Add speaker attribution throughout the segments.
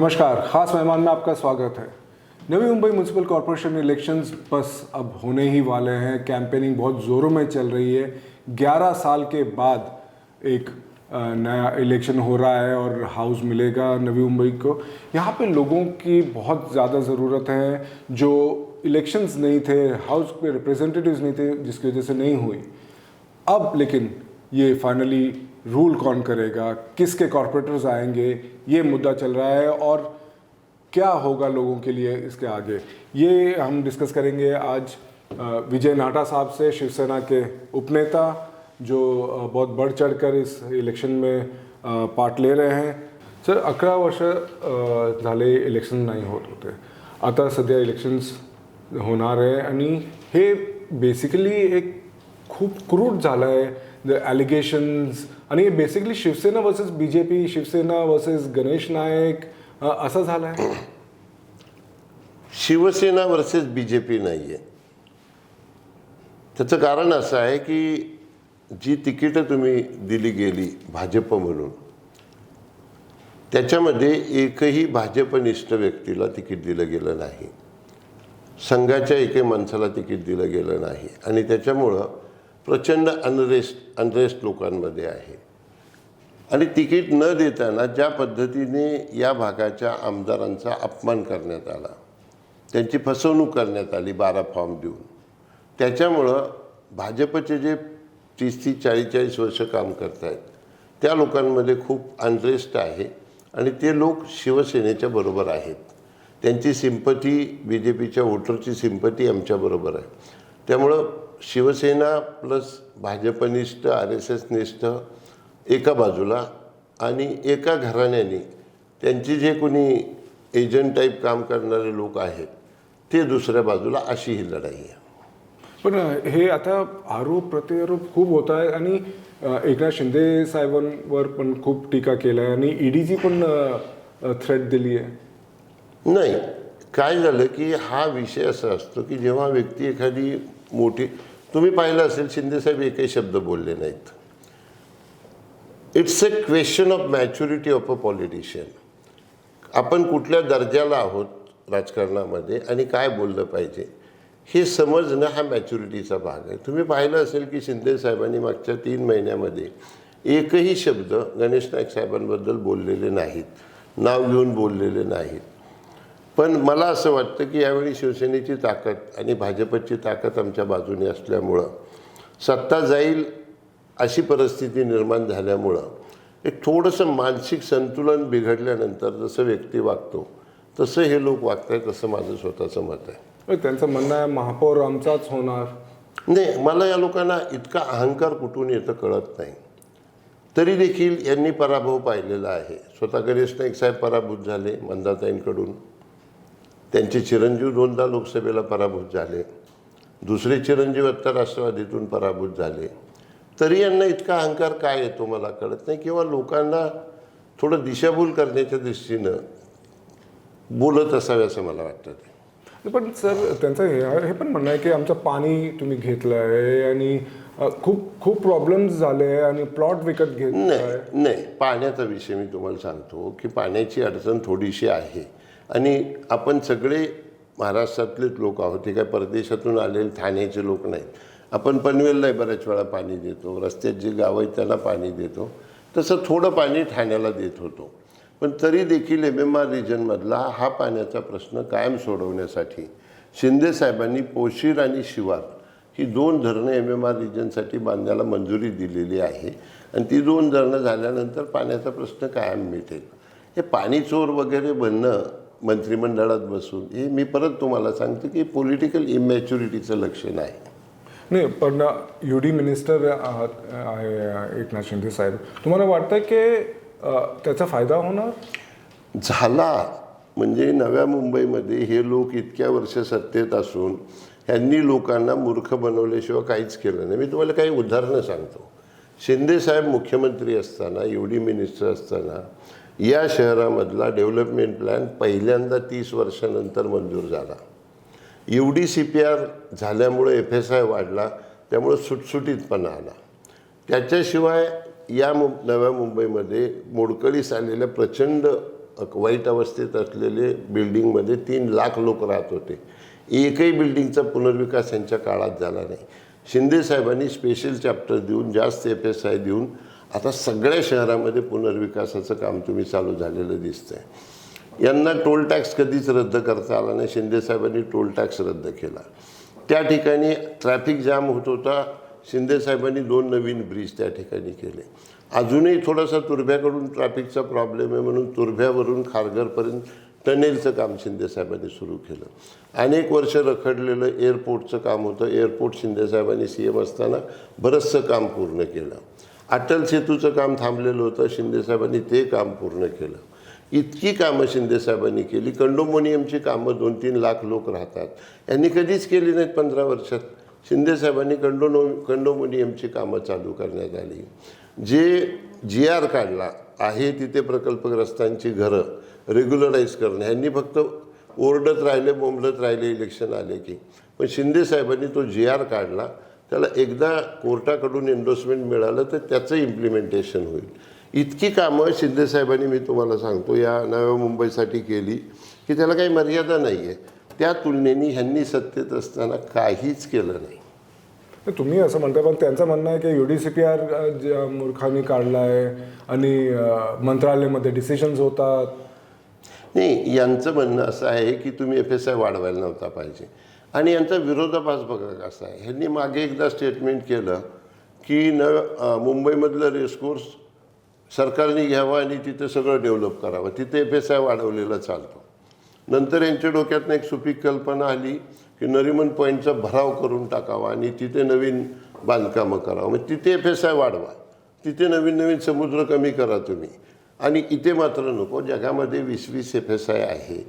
Speaker 1: नमस्कार, खास मेहमान में आपका स्वागत है। Navi Mumbai municipal corporation elections बस अब होने ही वाले हैं। कैंपेनिंग बहुत ज़ोरों में चल रही है। 11 साल के बाद एक नया इलेक्शन हो रहा है और हाउस मिलेगा नवी मुंबई को। यहाँ पे लोगों की बहुत ज़्यादा ज़रूरत है। जो इलेक्शंस नहीं थे, हाउस के रिप्रेजेंटेटिव्स नहीं थे, जिसकी वजह से नहीं हुई। अब लेकिन ये फाइनली रूल कौन करेगा, किसके कॉर्पोरेटर्स आएंगे, ये मुद्दा चल रहा है और क्या होगा लोगों के लिए इसके आगे, ये हम डिस्कस करेंगे आज विजय नाटा साहब से, शिवसेना के उपनेता जो बहुत बढ़ चढ़कर इस इलेक्शन में पार्ट ले रहे हैं। सर, 11 वर्ष झाले इलेक्शन नाही होत होते, आता सध्या इलेक्शन्स होणार आहे आणि हे बेसिकली एक खूप क्रूड झालं आहे। द ॲलिगेशन्स आणि हे basically Shiv Sena versus BJP, Shiv Sena versus Ganesh Naik असं झालं आहे।
Speaker 2: शिवसेना वर्सेस BJP नाही आहे। त्याचं कारण असं आहे की जी तिकीटं तुम्ही दिली गेली भाजप म्हणून, त्याच्यामध्ये एकही भाजपनिष्ठ व्यक्तीला तिकीट दिलं गेलं नाही, संघाच्या एकही माणसाला तिकीट दिलं गेलं नाही आणि त्याच्यामुळं प्रचंड अनरेस्ट लोकांमध्ये आहे। आणि तिकीट न देताना ज्या पद्धतीने या भागाच्या आमदारांचा अपमान करण्यात आला, त्यांची फसवणूक करण्यात आली 12 फॉर्म देऊन, त्याच्यामुळं भाजपचे जे 30-30, 40-40 वर्ष काम करत आहेत त्या लोकांमध्ये खूप अनरेस्ट आहे आणि ते लोक शिवसेनेच्या बरोबर आहेत। त्यांची सिंपती, BJPच्या वोटरची सिंपती आमच्याबरोबर आहे। त्यामुळं शिवसेना प्लस भाजपनिष्ठ, RSS निष्ठ एका बाजूला आणि एका घराण्याने त्यांची जे कोणी एजंट टाईप काम करणारे लोक आहेत ते दुसऱ्या बाजूला, अशी ही लढाई आहे।
Speaker 1: पण हे आता आरोप प्रत्यारोप खूप होत आहे आणि एकनाथ शिंदे साहेबांवर पण खूप टीका केला आहे आणि EDची पण थ्रेट दिली आहे।
Speaker 2: नाही, काय झालं की हा विषय असा असतो की जेव्हा व्यक्ती एखादी मोठी, तुम्ही पाहिलं असेल शिंदेसाहेब एकही शब्द बोलले नाहीत। It's a question of maturity of a politician. आपण कुठल्या दर्जाला आहोत राजकारणामध्ये आणि काय बोललं पाहिजे हे समजणं हा मॅच्युरिटीचा भाग आहे। तुम्ही पाहिलं असेल की शिंदेसाहेबांनी मागच्या 3 महिन्यामध्ये एकही शब्द गणेश नाईक साहेबांबद्दल बोललेले नाहीत, नाव घेऊन बोललेले नाहीत। पण मला असं वाटतं की यावेळी शिवसेनेची ताकद आणि भाजपची ताकद आमच्या बाजूने असल्यामुळं, सत्ता जाईल अशी परिस्थिती निर्माण झाल्यामुळं, एक थोडंसं मानसिक संतुलन बिघडल्यानंतर जसं व्यक्ती वागतो तसं हे लोक वागत आहेत, असं माझं स्वतःचं मत आहे।
Speaker 1: त्यांचं म्हणणं आहे महापौर आमचाच होणार।
Speaker 2: नाही, मला या लोकांना इतका अहंकार कुठून येतं कळत नाही। तरी देखील यांनी पराभव पाहिलेला आहे। स्वतः गणेश नाईक साहेब पराभूत झाले मंदाताईंकडून, त्यांचे चिरंजीव 2दा लोकसभेला पराभूत झाले, दुसरे चिरंजीव आत्ता राष्ट्रवादीतून पराभूत झाले। तरी यांना इतका अहंकार काय येतो मला कळत नाही, किंवा लोकांना थोडं दिशाभूल करण्याच्या दृष्टीनं बोलत असावे असं मला वाटतं।
Speaker 1: पण सर, त्यांचं हे पण म्हणणं आहे की आमचं पाणी तुम्ही घेतलं आहे आणि खूप प्रॉब्लेम्स झाले आणि प्लॉट विकत घेतलं।
Speaker 2: नाही, पाण्याचा विषय मी तुम्हाला सांगतो की पाण्याची अडचण थोडीशी आहे आणि आपण सगळे महाराष्ट्रातलेच लोक आहोत, ते काय परदेशातून आलेले ठाण्याचे लोक नाहीत। आपण पनवेलला बऱ्याच वेळा पाणी देतो, रस्त्यात जी गावं आहेत त्यांना पाणी देतो, तसं थोडं पाणी ठाण्याला देत होतो। पण तरी देखील MMR रिजनमधला हा पाण्याचा प्रश्न कायम सोडवण्यासाठी शिंदेसाहेबांनी पोशीर आणि शिवार ही 2 धरणं MMR रिजनसाठी बांधायला मंजुरी दिलेली आहे आणि ती 2 धरणं झाल्यानंतर पाण्याचा प्रश्न कायम मिटेल। हे पाणी चोर वगैरे बनणं मंत्रिमंडळात बसून, हे मी परत तुम्हाला सांगतो की पॉलिटिकल इमॅच्युरिटीचं लक्षण आहे।
Speaker 1: नाही, पण UD मिनिस्टर आहे एकनाथ शिंदे साहेब, तुम्हाला वाटतं की त्याचा फायदा होणार?
Speaker 2: झाला म्हणजे नव्या मुंबईमध्ये हे लोक इतक्या वर्ष सत्तेत असून ह्यांनी लोकांना मूर्ख बनवल्याशिवाय काहीच केलं नाही। मी तुम्हाला काही उदाहरणं सांगतो। शिंदेसाहेब मुख्यमंत्री असताना, UD मिनिस्टर असताना या शहरामधला डेव्हलपमेंट प्लॅन पहिल्यांदा 30 वर्षानंतर मंजूर झाला। UDCPR झाल्यामुळे FSI वाढला, त्यामुळे सुटसुटीतपणा आला। त्याच्याशिवाय या नव्या मुंबईमध्ये मोडकळीस आलेल्या प्रचंड वाईट अवस्थेत असलेले बिल्डिंगमध्ये 3 लाख लोक राहत होते. एकही बिल्डिंगचा पुनर्विकास यांच्या काळात झाला नाही. शिंदे साहेबांनी स्पेशल चॅप्टर देऊन, जास्त FSI देऊन आता सगळ्या शहरामध्ये पुनर्विकासाचं काम तुम्ही चालू झालेलं दिसतंय. यांना टोल टॅक्स कधीच रद्द करता आला नाही. शिंदे साहेबांनी टोल टॅक्स रद्द केला. त्या ठिकाणी ट्रॅफिक जाम होत होता. शिंदे साहेबांनी 2 नवीन ब्रिज त्या ठिकाणी केले. अजूनही थोडासा तुर्भ्याकडून ट्रॅफिकचा प्रॉब्लेम आहे म्हणून तुर्भ्यावरून खारघरपर्यंत टनेलचं काम शिंदे साहेबांनी सुरू केलं. अनेक वर्ष रखडलेलं एअरपोर्टचं काम होतं. एअरपोर्ट शिंदे साहेबांनी CM असताना बरंचसं काम पूर्ण केलं. अटल सेतूचं काम थांबलेलं होतं. शिंदे साहेबांनी ते काम पूर्ण केलं. इतकी कामं शिंदे साहेबांनी केली. कंडोमोनियमची कामं 2-3 लाख लोक राहतात, यांनी कधीच केली नाहीत 15 वर्षात. शिंदे साहेबांनी कंडोमोनियमची कामं चालू करण्यात आली. जे GR काढला आहे तिथे प्रकल्पग्रस्तांची घरं रेग्युलराईज करणं, ह्यांनी फक्त ओरडत राहिले, बोंबलत राहिले इलेक्शन आले की. पण शिंदे साहेबांनी तो GR काढला. त्याला एकदा कोर्टाकडून एन्डोर्समेंट मिळालं तर त्याचं इम्प्लिमेंटेशन होईल. इतकी कामं शिंदे साहेबांनी, मी तुम्हाला सांगतो, या नव्या मुंबईसाठी केली की त्याला काही मर्यादा नाही आहे. त्या तुलनेने ह्यांनी सत्तेत असताना काहीच केलं नाही.
Speaker 1: तुम्ही असं म्हणता, पण त्यांचं म्हणणं आहे की UDCPR मूर्खांनी काढला आहे आणि मंत्रालयामध्ये डिसिशन्स होतात.
Speaker 2: नाही, यांचं म्हणणं असं आहे की तुम्ही FSI वाढवायला नव्हता पाहिजे. आणि यांचा विरोधाभास बघा कसा आहे. ह्यांनी मागे एकदा स्टेटमेंट केलं की मुंबईमधलं रेसकोर्स सरकारने घ्यावं आणि तिथे सगळं डेव्हलप करावं, तिथे FSI वाढवलेला चालतो. नंतर यांच्या डोक्यातनं एक सुपीक कल्पना आली की नरिमन पॉईंटचा भराव करून टाकावा आणि तिथे नवीन बांधकामं करावं. मग तिथे FSI वाढवा, तिथे नवीन नवीन समुद्र कमी करा तुम्ही, आणि इथे मात्र नको. जगामध्ये 20-20 FSI आहे.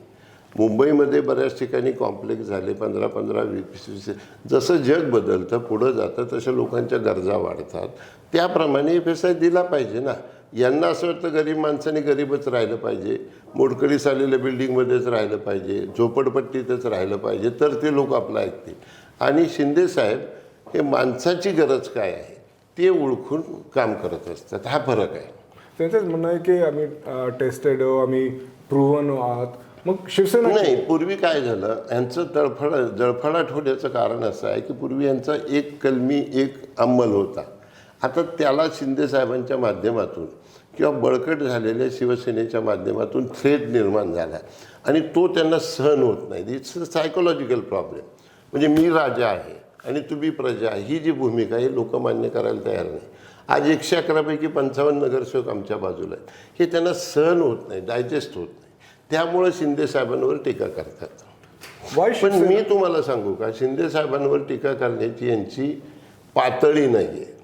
Speaker 2: मुंबईमध्ये बऱ्याच ठिकाणी कॉम्प्लेक्स झाले, 15-15, 20-20. जसं जग बदलतं, पुढं जातं, तशा लोकांच्या गरजा वाढतात. त्याप्रमाणे FSI दिला पाहिजे ना. यांना असं वाटतं गरीब माणसाने गरीबच राहिलं पाहिजे, मोडकळीस आलेल्या बिल्डिंगमध्येच राहिलं पाहिजे, झोपडपट्टीतच राहिलं पाहिजे, तर ते लोक आपलं ऐकतील. आणि शिंदे साहेब हे माणसाची गरज काय आहे ते ओळखून काम करत असतात. हा फरक आहे.
Speaker 1: त्यांचंच म्हणणं आहे की आम्ही टेस्टेड आम्ही प्रूव्हन आहात. मग शिवसेना
Speaker 2: नाही, पूर्वी काय झालं, यांचं जळफळाट होण्याचं कारण असं आहे की पूर्वी यांचा एक कलमी एक अंमल होता. आता त्याला शिंदे साहेबांच्या माध्यमातून किंवा बळकट झालेल्या शिवसेनेच्या माध्यमातून थ्रेट निर्माण झाला आणि तो त्यांना सहन होत नाही. It's a psychological problem. म्हणजे मी राजा आहे आणि तुम्ही प्रजा आहे, ही जी भूमिका आहे लोक मान्य करायला तयार नाही. आज 111 पैकी 55 नगरसेवक आमच्या बाजूला आहेत. हे त्यांना सहन होत नाही, डायजेस्ट होत नाही. त्यामुळे शिंदे साहेबांवर टीका करतात. पण मी तुम्हाला सांगू का, शिंदे साहेबांवर टीका करण्याची यांची पातळी नाही आहे.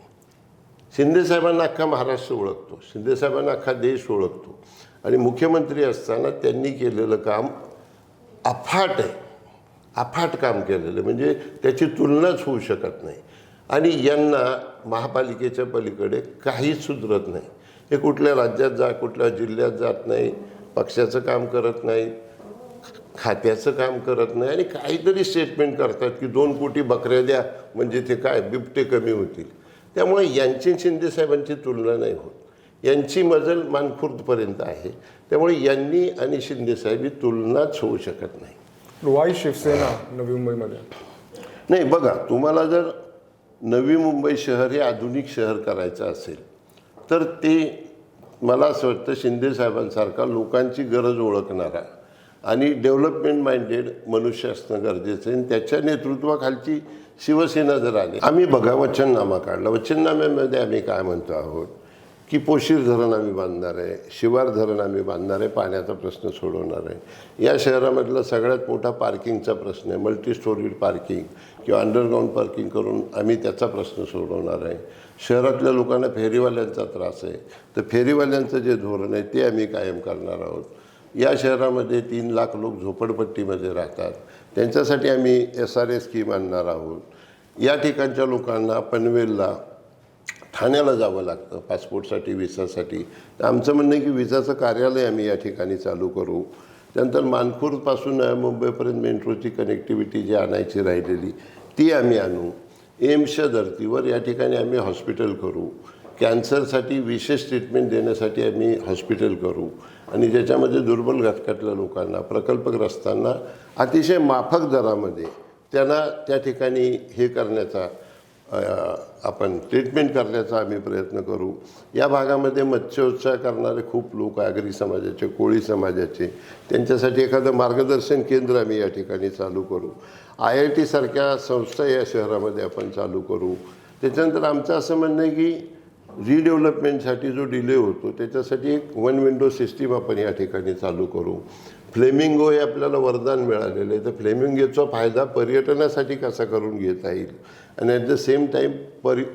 Speaker 2: शिंदे साहेबांना अख्खा महाराष्ट्र ओळखतो, शिंदे साहेबांना अख्खा देश ओळखतो. आणि मुख्यमंत्री असताना त्यांनी केलेलं काम अफाट आहे, अफाट काम केलेलं, म्हणजे त्याची तुलनाच होऊ शकत नाही. आणि यांना महापालिकेच्या पलीकडे काहीच सुधरत नाही. हे कुठल्या राज्यात जा, कुठल्या जिल्ह्यात जात नाही, पक्षाचं काम करत नाही, खात्याचं काम करत नाही, आणि काहीतरी स्टेटमेंट करतात की 2 कोटी बकऱ्या द्या म्हणजे ते काय बिबटे कमी होतील. त्यामुळे यांची शिंदे साहेबांची तुलना नाही होत. यांची मजल मानखुर्दपर्यंत आहे. त्यामुळे यांनी आणि शिंदे साहेब ही तुलनाच होऊ शकत नाही.
Speaker 1: वाय शिवसेना नवी मुंबईमध्ये
Speaker 2: नाही. बघा, तुम्हाला जर नवी मुंबई शहर हे आधुनिक शहर करायचं असेल तर ते मला असं वाटतं शिंदे साहेबांसारखा लोकांची गरज ओळखणारा आणि डेव्हलपमेंट माइंडेड मनुष्य असणं गरजेचं आहे. आणि त्याच्या नेतृत्वाखालची शिवसेना जर आली, आम्ही बघा वचननामा काढला. वचननाम्यामध्ये आम्ही काय म्हणतो आहोत की पोशीर धरण आम्ही बांधणार आहे, शिवार धरण आम्ही बांधणार आहे, पाण्याचा प्रश्न सोडवणार आहे. या शहरामधला सगळ्यात मोठा पार्किंगचा प्रश्न आहे, मल्टी स्टोरीड पार्किंग किंवा अंडरग्राऊंड पार्किंग करून आम्ही त्याचा प्रश्न सोडवणार आहे. शहरातल्या लोकांना फेरीवाल्यांचा त्रास आहे, तर फेरीवाल्यांचं जे धोरण आहे ते आम्ही कायम करणार आहोत. या शहरामध्ये 3 लाख लोक झोपडपट्टीमध्ये राहतात, त्यांच्यासाठी आम्ही SRA स्कीम आणणार आहोत. या ठिकाणच्या लोकांना पनवेलला, ठाण्याला जावं लागतं पासपोर्टसाठी, विसासाठी. तर आमचं म्हणणं आहे की विसाचं कार्यालय आम्ही या ठिकाणी चालू करू. त्यानंतर मानखुर्दपासून मुंबईपर्यंत मेट्रोची कनेक्टिव्हिटी जी आणायची राहिलेली ती आम्ही आणू. एम्सच्या धर्तीवर या ठिकाणी आम्ही हॉस्पिटल करू. कॅन्सरसाठी विशेष ट्रीटमेंट देण्यासाठी आम्ही हॉस्पिटल करू आणि ज्याच्यामध्ये दुर्बल घटकातल्या लोकांना, प्रकल्पग्रस्तांना अतिशय माफक दरामध्ये त्यांना त्या ठिकाणी हे करण्याचा आपण ट्रीटमेंट करण्याचा आम्ही प्रयत्न करू. या भागामध्ये मत्स्योत्सव करणारे खूप लोक, आगरी समाजाचे, कोळी समाजाचे, त्यांच्यासाठी एखादं मार्गदर्शन केंद्र आम्ही या ठिकाणी चालू करू. IIT सारख्या संस्था या शहरामध्ये आपण चालू करू. त्याच्यानंतर आमचं असं म्हणणं आहे की रिडेव्हलपमेंटसाठी जो डिले होतो त्याच्यासाठी एक वन विंडो सिस्टीम आपण या ठिकाणी चालू करू. फ्लेमिंगो हे आपल्याला वरदान मिळालेलं आहे, तर फ्लेमिंगोचा फायदा पर्यटनासाठी कसा करून घेता येईल आणि ॲट द सेम टाईम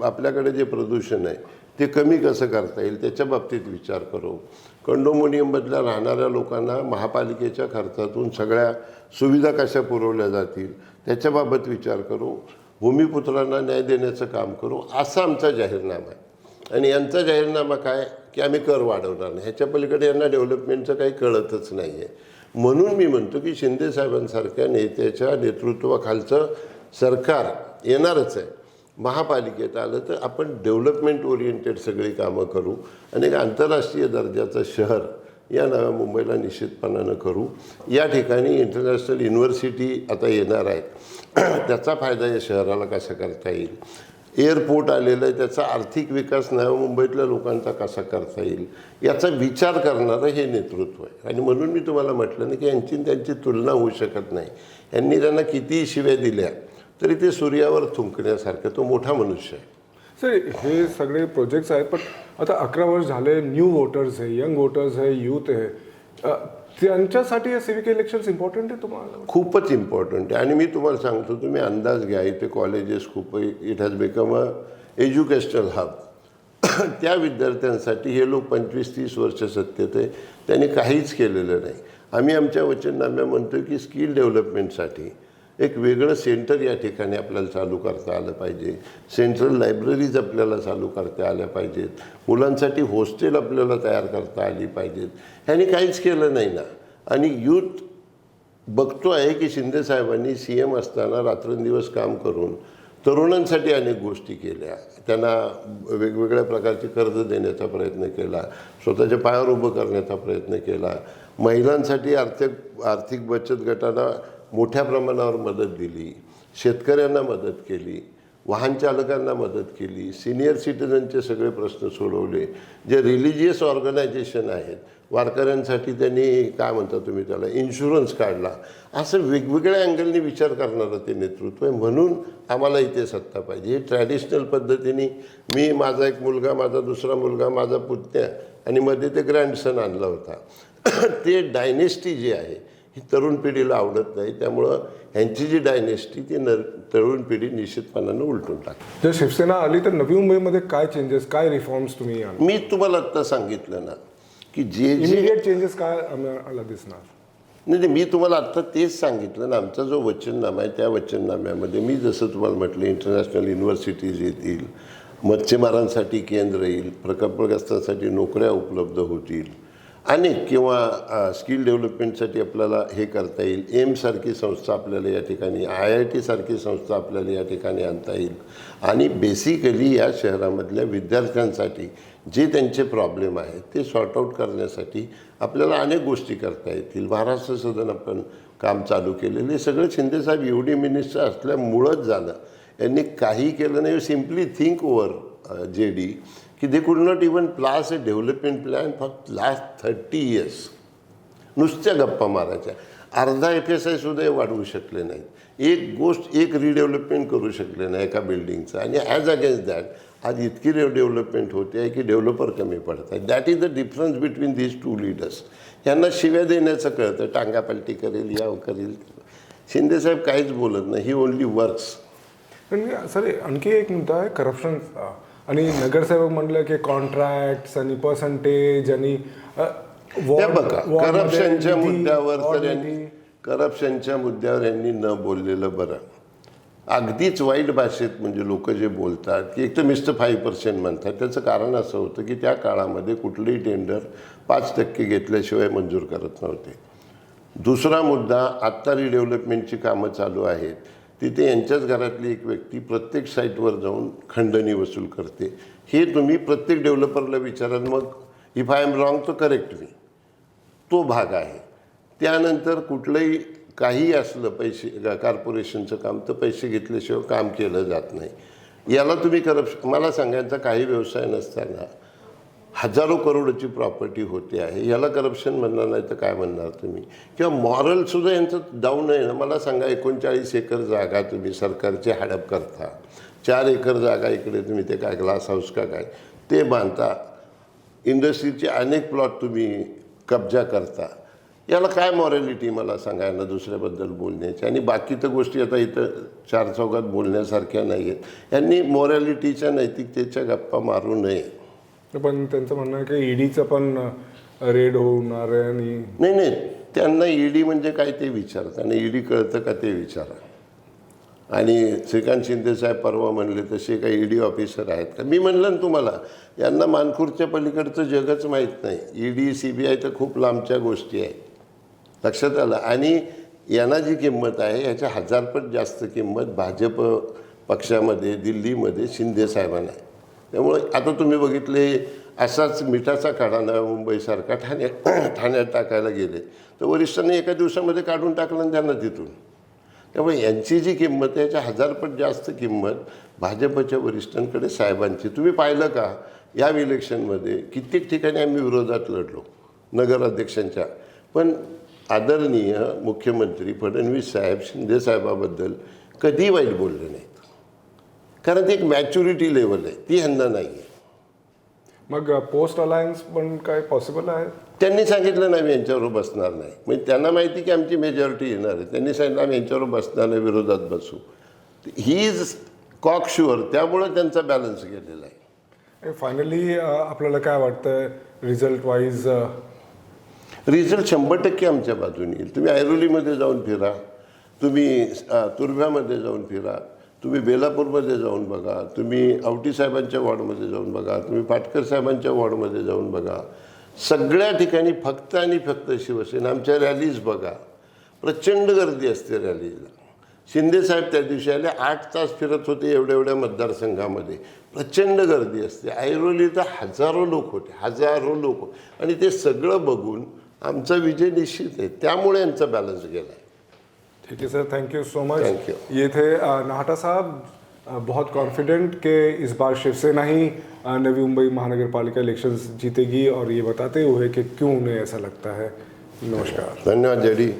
Speaker 2: आपल्याकडे जे प्रदूषण आहे ते कमी कसं करता येईल त्याच्या बाबतीत विचार करू. कंडोमोनियममधल्या राहणाऱ्या लोकांना महापालिकेच्या खर्चातून सगळ्या सुविधा कशा पुरवल्या जातील त्याच्याबाबत विचार करू. भूमिपुत्रांना न्याय देण्याचं काम करू. असा आमचा जाहीरनामा आहे. आणि यांचा जाहीरनामा काय की आम्ही कर वाढवणार नाही. ह्याच्या पलीकडे यांना डेव्हलपमेंटचं काही कळतच नाही आहे. म्हणून मी म्हणतो की शिंदे साहेबांसारख्या नेत्याच्या नेतृत्वाखालचं सरकार येणारच आहे. महापालिकेत आलं तर आपण डेव्हलपमेंट ओरिएंटेड सगळी कामं करू आणि एक आंतरराष्ट्रीय दर्जाचं शहर या नव्या मुंबईला निश्चितपणानं करू. या ठिकाणी इंटरनॅशनल युनिव्हर्सिटी आता येणार आहेत, त्याचा फायदा या शहराला कसा करता येईल. एअरपोर्ट आलेलं आहे, त्याचा आर्थिक विकास नव्या मुंबईतल्या लोकांचा कसा करता येईल याचा विचार करणारं हे नेतृत्व आहे. आणि म्हणून मी तुम्हाला म्हटलं ना की यांची त्यांची तुलना होऊ शकत नाही. यांनी त्यांना कितीही शिव्या दिल्या तरी ते सूर्यावर थुंकण्यासारखं, तो मोठा मनुष्य आहे.
Speaker 1: सर हे सगळे प्रोजेक्ट्स आहेत, पण आता 11 वर्ष झाले, न्यू वोटर्स आहे, यंग वोटर्स आहे, यूथ आहे, त्यांच्यासाठी हे सिविक इलेक्शन्स इम्पॉर्टंट आहे तुम्हाला?
Speaker 2: खूपच इम्पॉर्टंट आहे. आणि मी तुम्हाला सांगतो, तुम्ही अंदाज घ्या, इथे कॉलेजेस खूप, it has become a educational hub. त्या विद्यार्थ्यांसाठी हे लोक 25-30 वर्ष सत्तेत आहे, त्यांनी काहीच केलेलं नाही. आम्ही आमच्या वचननाम्या म्हणतो की स्किल डेव्हलपमेंटसाठी एक वेगळं सेंटर या ठिकाणी आपल्याला चालू करता आलं पाहिजे. सेंट्रल लायब्ररीज आपल्याला चालू करता आल्या पाहिजेत. मुलांसाठी हॉस्टेल आपल्याला तयार करता आली पाहिजेत. ह्यांनी काहीच केलं नाही ना. आणि यूथ बघतो आहे की शिंदेसाहेबांनी CM असताना रात्रंदिवस काम करून तरुणांसाठी अनेक गोष्टी केल्या. त्यांना वेगवेगळ्या प्रकारचे कर्ज देण्याचा प्रयत्न केला, स्वतःच्या पायावर उभं करण्याचा प्रयत्न केला. महिलांसाठी आर्थिक बचत गटांना मोठ्या प्रमाणावर मदत दिली, शेतकऱ्यांना मदत केली, वाहन चालकांना मदत केली, सिनियर सिटीजनचे सगळे प्रश्न सोडवले. जे रिलिजियस ऑर्गनायझेशन आहेत, वारकऱ्यांसाठी त्यांनी काय म्हणता तुम्ही त्याला, इन्शुरन्स काढला. असं वेगवेगळ्या अँगलनी विचार करणारं ते नेतृत्व आहे. म्हणून आम्हाला इथे सत्ता पाहिजे. हे ट्रॅडिशनल पद्धतीने मी, माझा एक मुलगा, माझा दुसरा मुलगा, माझा पुतण्या आणि मध्ये ते ग्रँडसन आणला होता. ते डायनेस्टी जी आहे ही तरुण पिढीला आवडत नाही. त्यामुळं ह्यांची जी डायनेस्टी ती तरुण पिढी निश्चितपणानं उलटून टाकते.
Speaker 1: जर शिवसेना आली तर नवी मुंबईमध्ये काय चेंजेस, काय रिफॉर्म्स तुम्ही आणाल?
Speaker 2: मी तुम्हाला आत्ता सांगितलं ना की जे
Speaker 1: इमिडिएट चेंजेस काय आम्हाला दिसणार?
Speaker 2: नाही, मी तुम्हाला आत्ता तेच सांगितलं ना. आमचा जो वचननामा आहे त्या वचननाम्यामध्ये मी जसं तुम्हाला म्हटलं, इंटरनॅशनल युनिव्हर्सिटीज येतील, मच्छीमारांसाठी केंद्र येईल, प्रकल्पग्रस्तांसाठी नोकऱ्या उपलब्ध होतील अनेक, किंवा स्किल डेव्हलपमेंटसाठी आपल्याला हे करता येईल. एम्ससारखी संस्था आपल्याला या ठिकाणी, IIT सारखी संस्था आपल्याला या ठिकाणी आणता येईल. आणि बेसिकली या शहरामधल्या विद्यार्थ्यांसाठी जे त्यांचे प्रॉब्लेम आहेत ते सॉर्ट आऊट करण्यासाठी आपल्याला अनेक गोष्टी करता येतील. महाराष्ट्र सदन आपण काम चालू केलेले. सगळं शिंदेसाहेब UD मिनिस्टर असल्यामुळंच झालं. यांनी काही केलं नाही. सिम्पली थिंक ओव्हर JD की they could not even pliers a development plan for last 30 years. नुसत्या गप्पा मारायच्या. अर्धा FSI सुद्धा वाढवू शकले नाहीत. एक गोष्ट, एक रिडेव्हलपमेंट करू शकले नाही एका बिल्डिंगचं. आणि ॲज अगेन्स्ट दॅट आज इतकी डेव्हलपमेंट होते आहे की डेव्हलपर कमी पडत आहे. That is the difference between these two leaders. यांना शिव्या देण्याचं कळतं, टांगापलटी करेल, या करेल. शिंदेसाहेब काहीच बोलत नाही. ही ओनली वर्क्स.
Speaker 1: पण सर आणखी एक मुद्दा आहे करप्शन. आणि नगरसेवक म्हणलं की कॉन्ट्रॅक्ट्स आणि पर्सेंटेज आणि
Speaker 2: बघा, करप्शनच्या मुद्द्यावर यांनी न बोललेलं बरं. अगदीच वाईट भाषेत म्हणजे लोक जे बोलतात की एक तर नुसतं 5% म्हणतात. त्याचं कारण असं होतं की त्या काळामध्ये कुठलंही टेंडर 5% घेतल्याशिवाय मंजूर करत नव्हते. दुसरा मुद्दा, आत्ता रिडेव्हलपमेंटची कामं चालू आहेत तिथे यांच्याच घरातली एक व्यक्ती प्रत्येक साईटवर जाऊन खंडणी वसूल करते. हे तुम्ही प्रत्येक डेव्हलपरला विचाराल, मग इफ आय एम रॉंग तर करेक्ट मी. तो भाग आहे. त्यानंतर कुठलंही काही असलं पैसे कॉर्पोरेशनचं काम तर पैसे घेतल्याशिवाय काम केलं जात नाही. याला तुम्ही करप्शन, मला सांगायचा काही व्यवसाय नसताना हजारो करोडची प्रॉपर्टी होते आहे, याला करप्शन म्हणणार नाही तर काय म्हणणार तुम्ही? किंवा मॉरलसुद्धा यांचं डाऊन आहे ना. मला सांगा, 39 एकर जागा तुम्ही सरकारची हडप करता, 4 एकर जागा इकडे तुम्ही ते काय ग्लास हाऊस का काय ते बांधता, इंडस्ट्रीचे अनेक प्लॉट तुम्ही कब्जा करता. याला काय मॉरॅलिटी मला सांगायला दुसऱ्याबद्दल बोलण्याची? आणि बाकी तर गोष्टी आता इथं चार चौकात बोलण्यासारख्या नाही आहेत. यांनी मॉरॅलिटीच्या नैतिकतेच्या गप्पा मारू नये.
Speaker 1: पण त्यांचं म्हणणं आहे की ईडीचं पण रेड होणार आहे. आणि
Speaker 2: नाही, त्यांना ईडी म्हणजे काय ते विचारता, आणि ईडी कळतं का ते विचारा. आणि श्रीकांत शिंदे साहेब परवा म्हणले तसे काही ईडी ऑफिसर आहेत का? मी म्हणलं ना तुम्हाला, यांना मानखुर्दच्या पलीकडचं जगच माहीत नाही. ईडी CBI तर खूप लांबच्या गोष्टी आहेत, लक्षात आलं. आणि यांना जी किंमत आहे याच्या 1000पट जास्त किंमत भाजप पक्षामध्ये दिल्लीमध्ये शिंदे साहेबांना आहे. त्यामुळे आता तुम्ही बघितले, असाच मिठाचा काढा नव्या मुंबईसारखा ठाण्यात टाकायला गेले तर वरिष्ठांनी एका दिवसामध्ये काढून टाकलं त्यांना तिथून. त्यामुळे यांची जी किंमत आहे याच्या 1000पट जास्त किंमत भाजपच्या वरिष्ठांकडे साहेबांची. तुम्ही पाहिलं का या इलेक्शनमध्ये कित्येक ठिकाणी आम्ही विरोधात लढलो नगराध्यक्षांच्या, पण आदरणीय मुख्यमंत्री फडणवीस साहेब शिंदे साहेबाबद्दल कधी वाईट बोलले नाहीत. कारण ती एक मॅच्युरिटी लेवल आहे, ती ह्यांना नाही आहे.
Speaker 1: मग पोस्ट अलायन्स पण काय पॉसिबल आहे?
Speaker 2: त्यांनी सांगितलं नाही मी यांच्याबरोबर बसणार नाही. म्हणजे त्यांना माहिती की आमची मेजॉरिटी येणार आहे. त्यांनी सांगितलं आम्ही यांच्याबरोबर बसणार नाही, विरोधात बसू. He is cocksure. त्यामुळं त्यांचा बॅलन्स गेलेला आहे.
Speaker 1: फायनली आपल्याला काय वाटतं रिझल्ट वाईज?
Speaker 2: रिझल्ट 100% आमच्या बाजूने येईल. तुम्ही ऐरोलीमध्ये जाऊन फिरा, तुम्ही तुर्भ्यामध्ये जाऊन फिरा, तुम्ही बेलापूरमध्ये जाऊन बघा, तुम्ही आवटी साहेबांच्या वॉर्डमध्ये जाऊन बघा, तुम्ही पाटकर साहेबांच्या वॉर्डमध्ये जाऊन बघा. सगळ्या ठिकाणी फक्त आणि फक्त शिवसेना. आमच्या रॅलीज बघा, प्रचंड गर्दी असते रॅलीला. शिंदेसाहेब त्या दिवशी आले, 8 तास फिरत होते एवढ्या मतदारसंघामध्ये. प्रचंड गर्दी असते. ऐरोली तर हजारो लोक होते, हजारो लोक. आणि ते सगळं बघून आमचा विजय निश्चित आहे. त्यामुळे यांचा बॅलन्स गेला आहे.
Speaker 1: ठीक है sir, thank you so much.
Speaker 2: Thank you.
Speaker 1: ये थे नाहटा साहब, बहुत कॉन्फिडेंट कि इस बार शिवसेना ही नवी मुंबई महानगर पालिका इलेक्शंस जीतेगी, और ये बताते हुए कि क्यों उन्हें ऐसा लगता है. नमस्कार.
Speaker 2: धन्यवाद जेडी.